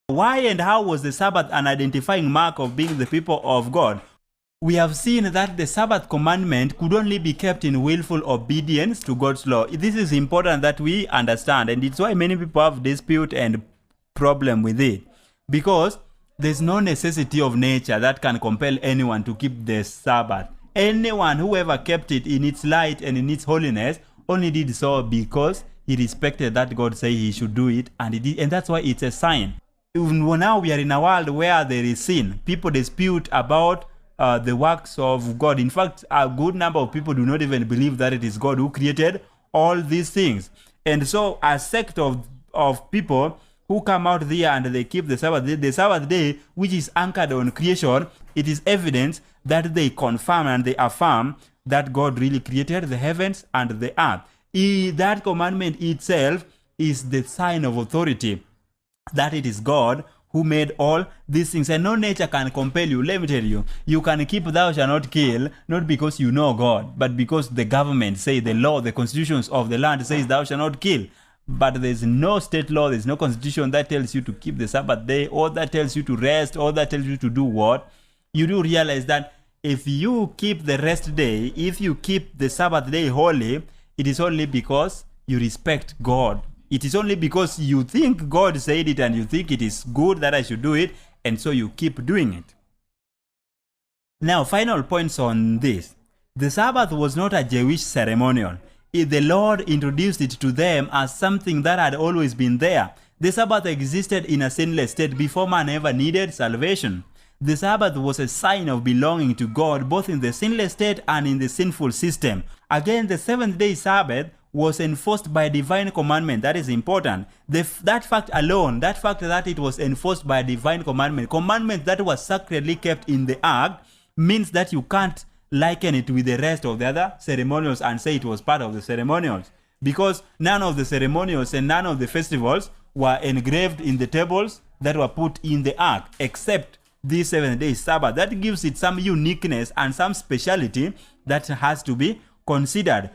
Why and how was the Sabbath an identifying mark of being the people of God? We have seen that the Sabbath commandment could only be kept in willful obedience to God's law. This is important that we understand, and it's why many people have dispute and problem with it. Because there's no necessity of nature that can compel anyone to keep the Sabbath. Anyone who ever kept it in its light and in its holiness only did so because he respected that God said he should do it, and he did, and that's why it's a sign. Even now we are in a world where there is sin. People dispute about the works of God. In fact, a good number of people do not even believe that it is God who created all these things. And so a sect of people who come out there and they keep the Sabbath day, which is anchored on creation, it is evidence that they confirm and they affirm that God really created the heavens and the earth. That commandment itself is the sign of authority, that it is God who made all these things, and no nature can compel you. Let me tell you, you can keep thou shalt not kill, not because you know God, but because the government say, the law, the constitutions of the land says thou shalt not kill. But there's no state law, there's no constitution that tells you to keep the Sabbath day, or that tells you to rest, or that tells you to do what. You do realize that if you keep the rest day, if you keep the Sabbath day holy, it is only because you respect God. It is only because you think God said it and you think it is good that I should do it, and so you keep doing it. Now, final points on this. The Sabbath was not a Jewish ceremonial. The Lord introduced it to them as something that had always been there. The Sabbath existed in a sinless state before man ever needed salvation. The Sabbath was a sign of belonging to God both in the sinless state and in the sinful system. Again, the seventh-day Sabbath was enforced by divine commandment. That is important. That fact alone, that fact that it was enforced by divine commandment that was sacredly kept in the ark, means that you can't liken it with the rest of the other ceremonials and say it was part of the ceremonials. Because none of the ceremonials and none of the festivals were engraved in the tables that were put in the ark, except this 7-day Sabbath. That gives it some uniqueness and some speciality that has to be considered.